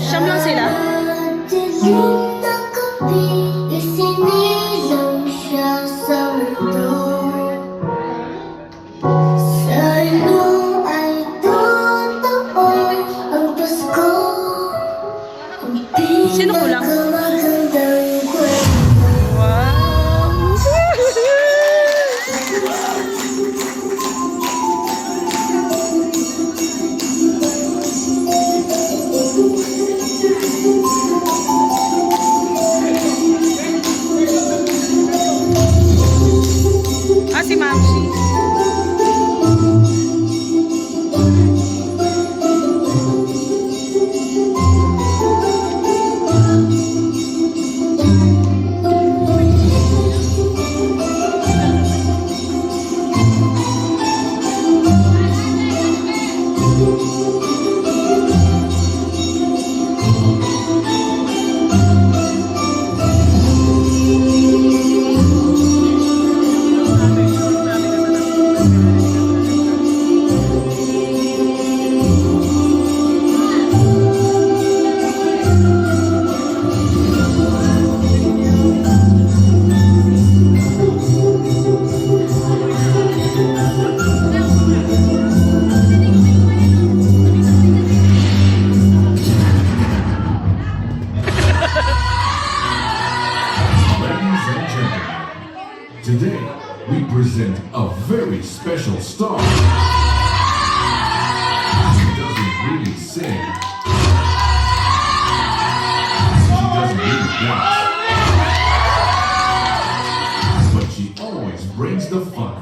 Siyam lang sila. Isinilang siya sa mundo. Sa'yo ay totoo ang Pasko. Ang Sino kulang? pinakamagandang kwento. Wow! Ah, si Mamsi. Ladies and gentlemen, today we present a very special star. She doesn't really sing. She doesn't really dance. But she always brings the fun.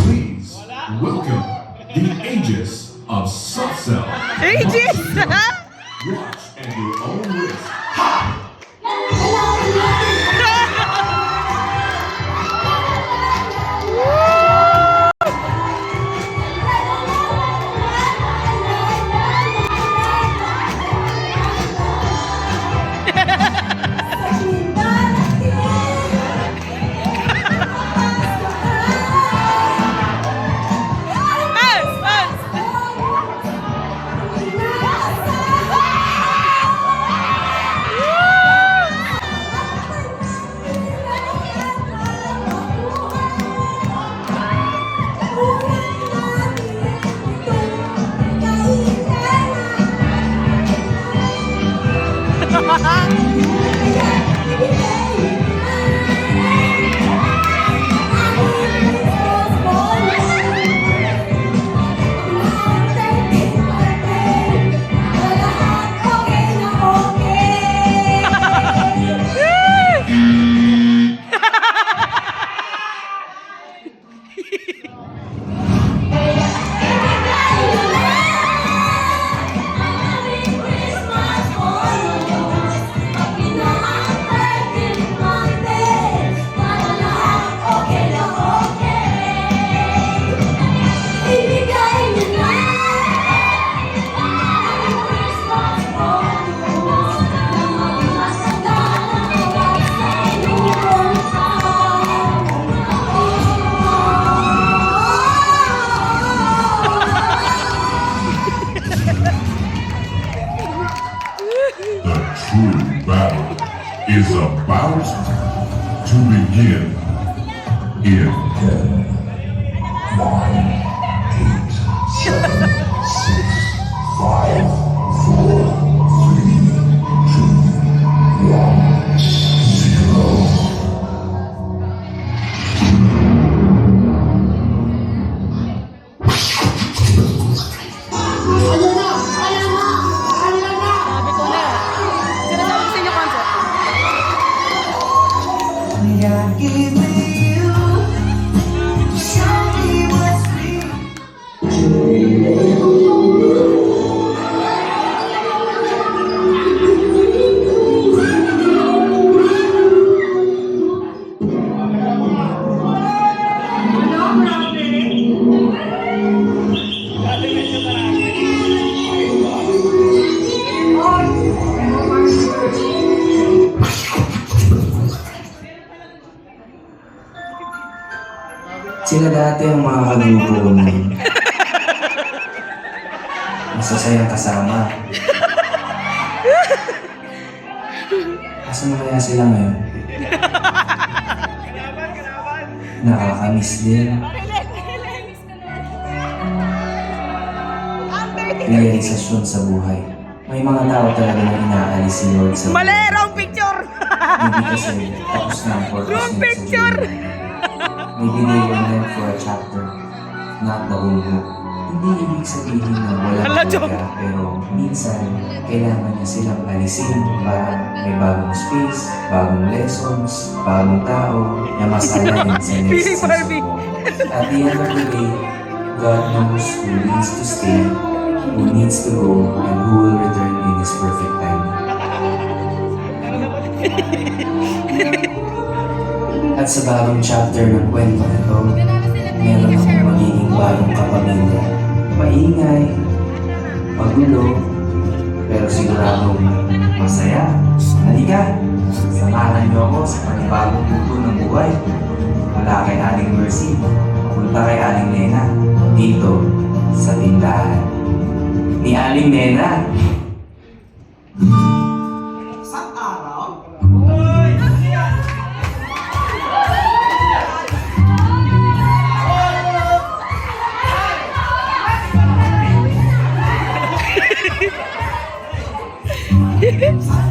Please welcome the Aegis of Soft Cell. Aegis! Watch at your own risk. The true battle is about to begin in 10, 9, 8, 7, 6, 5, 4, 3, 2, 1, 0. Sabi ko na. Sinasabi ko sa inyo concept. Sila dati ang mga kalubo ko nun. Masasayang kasama. Asan na kaya sila ngayon? Nakakamiss din. Realisasyon sa buhay. May mga tao talaga na inaalis si Lord sa Mali! Wrong picture! Hindi kasi tapos na ang purpose Wrong niya sa picture! buhay. Maybe they were meant for a chapter, not the whole book. Hindi ibig sabihin na Hala, walang joke. talaga, pero minsan kailangan niya silang alisin para may bagong space, bagong lessons, bagong tao na masalain sa next Feeling season Barbie. mo. At the end of the day, God knows who needs to stay, who needs to go, and who will return in His perfect time. At sa bagong chapter ng kwento ito, meron akong magiging bagong kapamilya. Maingay, magulo, pero siguradong masaya. Halika, samahan niyo ako sa panibagong tuto ng buhay. Mula kay Aling Mercy, punta kay Aling Nena, dito sa tindahan ni Aling Nena. Sa